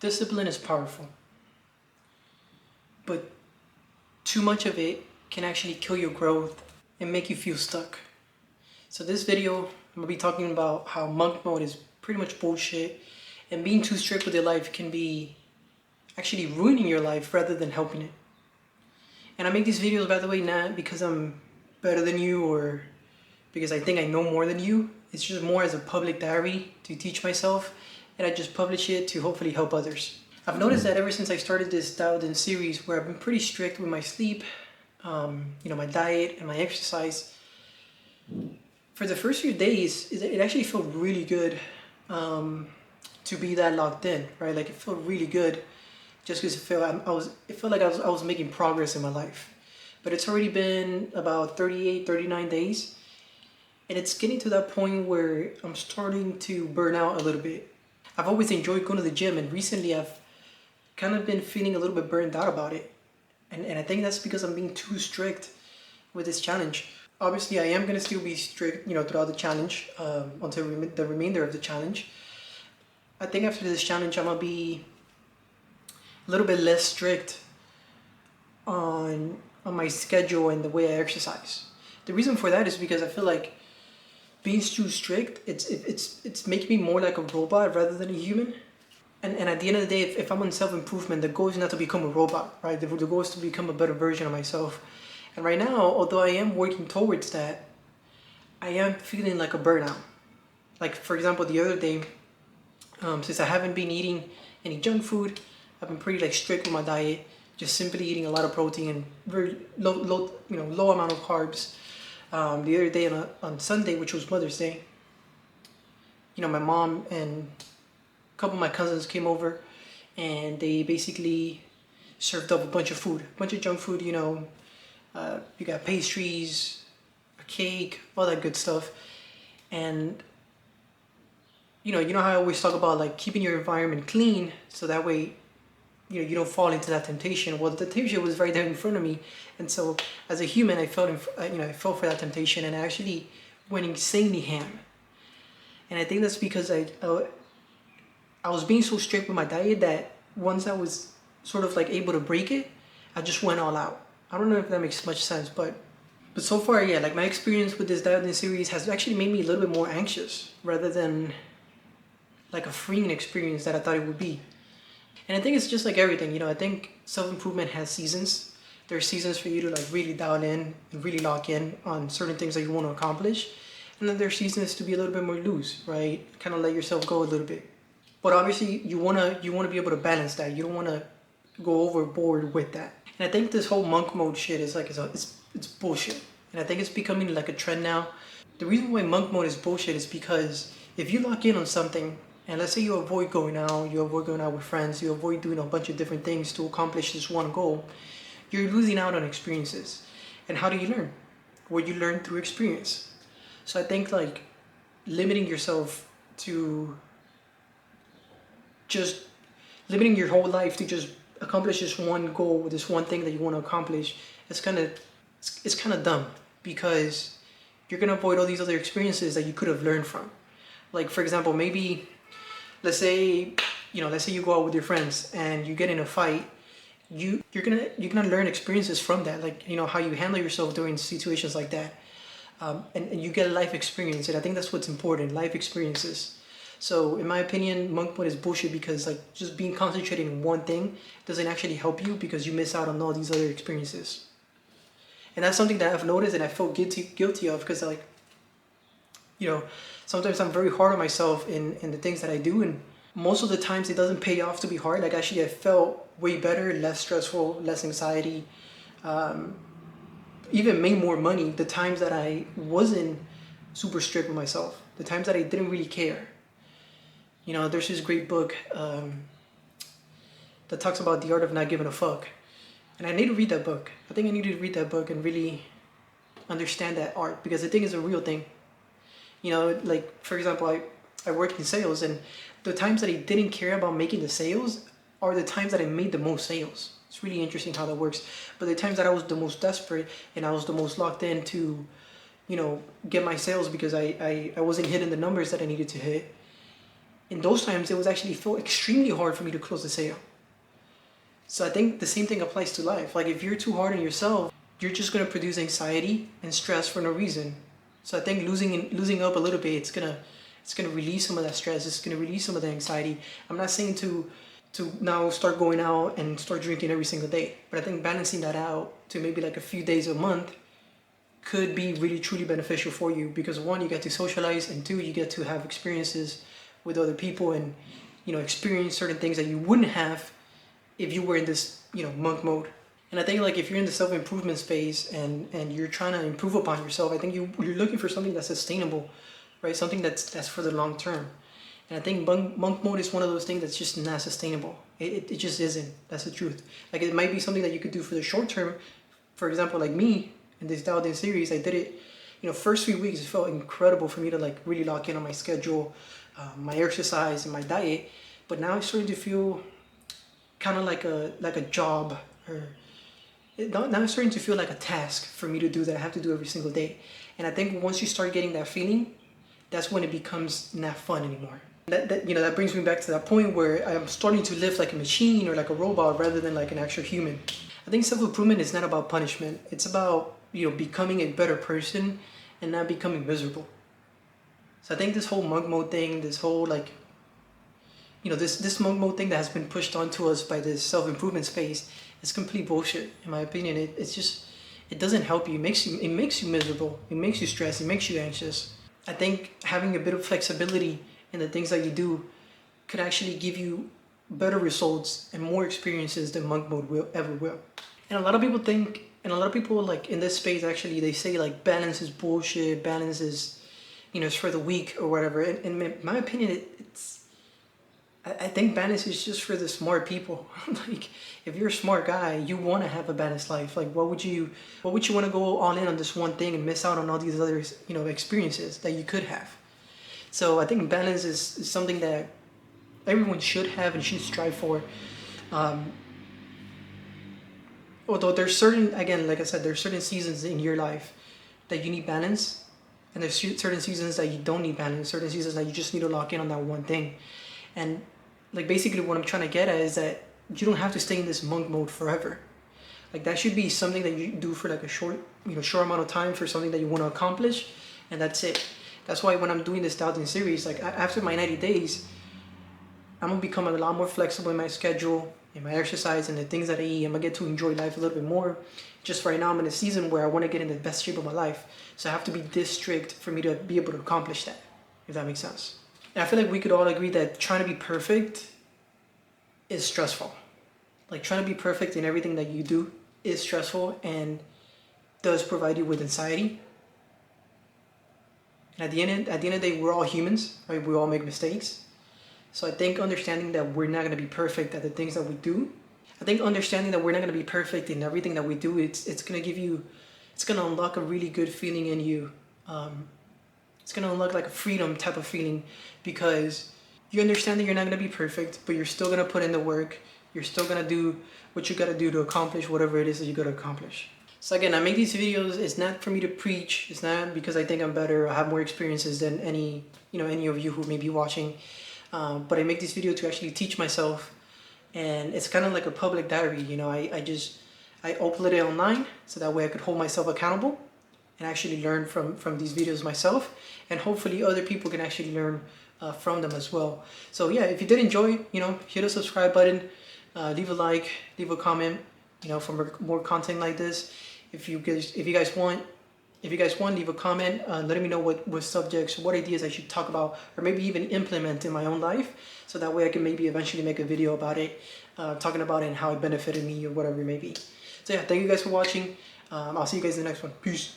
Discipline is powerful, but too much of it can actually kill your growth and make you feel stuck. So this video, I'm gonna be talking about how monk mode is pretty much bullshit, and being too strict with your life can be actually ruining your life rather than helping it. And I make these videos, by the way, not because I'm better than you or because I think I know more than you. It's just more as a public diary to teach myself, and I just publish it to hopefully help others. I've noticed that ever since I started this dialed in series where I've been pretty strict with my sleep, my diet and my exercise. For the first few days, it actually felt really good to be that locked in, right? Like it felt really good just because it felt like I was making progress in my life. But it's already been about 38, 39 days. And it's getting to that point where I'm starting to burn out a little bit. I've always enjoyed going to the gym, and recently I've kind of been feeling a little bit burned out about it. And I think that's because I'm being too strict with this challenge. Obviously, I am going to still be strict, throughout the challenge, until the remainder of the challenge. I think after this challenge, I'm going to be a little bit less strict on my schedule and the way I exercise. The reason for that is because I feel like being too strict, it's making me more like a robot rather than a human. And at the end of the day, if I'm on self-improvement, the goal is not to become a robot, right? The goal is to become a better version of myself. And right now, although I am working towards that, I am feeling like a burnout. Like, for example, the other day, since I haven't been eating any junk food, I've been pretty strict with my diet, just simply eating a lot of protein and very low amount of carbs. The other day on Sunday, which was Mother's Day, my mom and a couple of my cousins came over, and they basically served up a bunch of junk food. You got pastries, a cake, all that good stuff, and you know how I always talk about keeping your environment clean, so that way you don't fall into that temptation. Well, the temptation was right there in front of me, and so as a human, I fell for that temptation, and I actually went insanely ham. And I think that's because I was being so strict with my diet that once I was sort of able to break it, I just went all out. I don't know if that makes much sense, but so far, yeah, my experience with this dieting series has actually made me a little bit more anxious rather than a freeing experience that I thought it would be. And I think it's just like everything, I think self-improvement has seasons. There are seasons for you to really dial in and really lock in on certain things that you want to accomplish. And then there are seasons to be a little bit more loose, right? Kind of let yourself go a little bit. But obviously you wanna be able to balance that. You don't wanna go overboard with that. And I think this whole monk mode shit is it's bullshit. And I think it's becoming a trend now. The reason why monk mode is bullshit is because if you lock in on something, and let's say you avoid going out with friends, you avoid doing a bunch of different things to accomplish this one goal, you're losing out on experiences. And how do you learn? Well, you learn through experience. So I think limiting yourself to just limiting your whole life to just accomplish this one goal, this one thing that you want to accomplish, it's kind of dumb, because you're gonna avoid all these other experiences that you could have learned from. For example, maybe let's say you go out with your friends and you get in a fight. You're gonna learn experiences from that, how you handle yourself during situations like that, and you get a life experience. And I think that's what's important, life experiences. So in my opinion, monk mode is bullshit because just being concentrated in one thing doesn't actually help you, because you miss out on all these other experiences. And that's something that I've noticed and I felt guilty of, because sometimes I'm very hard on myself in the things that I do, and most of the times it doesn't pay off to be hard. Actually, I felt way better, less stressful, less anxiety, even made more money the times that I wasn't super strict with myself, the times that I didn't really care. There's this great book that talks about the art of not giving a fuck. And I need to read that book. I think I need to read that book and really understand that art, because the thing is a real thing. For example, I work in sales, and the times that I didn't care about making the sales are the times that I made the most sales. It's really interesting how that works. But the times that I was the most desperate and I was the most locked in to, get my sales because I wasn't hitting the numbers that I needed to hit, in those times, it was actually felt extremely hard for me to close the sale. So I think the same thing applies to life. Like if you're too hard on yourself, you're just gonna produce anxiety and stress for no reason. So I think losing up a little bit, it's gonna release some of that stress. It's gonna release some of the anxiety. I'm not saying to now start going out and start drinking every single day, but I think balancing that out to maybe like a few days a month could be really truly beneficial for you, because one, you get to socialize, and two, you get to have experiences with other people and experience certain things that you wouldn't have if you were in this monk mode. And I think like if you're in the self-improvement space and you're trying to improve upon yourself, I think you're looking for something that's sustainable, right? Something that's for the long term. And I think monk mode is one of those things that's just not sustainable. It just isn't. That's the truth. Like it might be something that you could do for the short term. For example, like me in this dialed in series, I did it, first 3 weeks, it felt incredible for me to like really lock in on my schedule, my exercise and my diet. But now it's starting to feel kind of like a job, or now it's starting to feel like a task for me to do that I have to do every single day. And I think once you start getting that feeling, that's when it becomes not fun anymore. That brings me back to that point where I'm starting to live like a machine or like a robot rather than like an actual human. I think self-improvement is not about punishment. It's about becoming a better person and not becoming miserable. So I think this whole monk mode thing, this whole like this monk mode thing that has been pushed onto us by this self-improvement space is complete bullshit, in my opinion. It doesn't help you. It makes you miserable. It makes you stressed. It makes you anxious. I think having a bit of flexibility in the things that you do could actually give you better results and more experiences than monk mode will. And a lot of people like in this space, actually, they say like balance is bullshit, balance is, it's for the weak or whatever. And in my opinion, I think balance is just for the smart people. Like if you're a smart guy, you want to have a balanced life. Like what would you want to go all in on this one thing and miss out on all these other experiences that you could have? So I think balance is something that everyone should have and should strive for. Although there's certain, again, like I said, there's certain seasons in your life that you need balance, and there's certain seasons that you don't need balance, certain seasons that you just need to lock in on that one thing. And like basically what I'm trying to get at is that you don't have to stay in this monk mode forever. Like that should be something that you do for like a short amount of time for something that you want to accomplish, and that's it. That's why when I'm doing this dialed in series, like after my 90 days, I'm gonna become a lot more flexible in my schedule, in my exercise, and the things that I eat. I'm gonna get to enjoy life a little bit more. Just right now, I'm in a season where I want to get in the best shape of my life, so I have to be this strict for me to be able to accomplish that, if that makes sense. And I feel like we could all agree that trying to be perfect is stressful. Like trying to be perfect in everything that you do is stressful and does provide you with anxiety. And at the end of the day, we're all humans, right? We all make mistakes. So I think understanding that we're not going to be perfect at the things that we do, I think understanding that we're not going to be perfect in everything that we do, it's going to unlock a really good feeling in you. It's going to unlock like a freedom type of feeling, because you understand that you're not going to be perfect, but you're still going to put in the work. You're still going to do what you got to do to accomplish whatever it is that you got to accomplish. So again, I make these videos, it's not for me to preach. It's not because I think I'm better or have more experiences than any of you who may be watching. But I make this video to actually teach myself, and it's kind of like a public diary. I upload it online so that way I could hold myself accountable and actually learn from these videos myself, and hopefully other people can actually learn from them as well. So yeah, if you did enjoy, hit the subscribe button, leave a like, leave a comment, for more content like this. If you guys want, leave a comment, letting me know what subjects, what ideas I should talk about, or maybe even implement in my own life, so that way I can maybe eventually make a video about it, talking about it and how it benefited me or whatever it may be. So yeah, thank you guys for watching. I'll see you guys in the next one. Peace.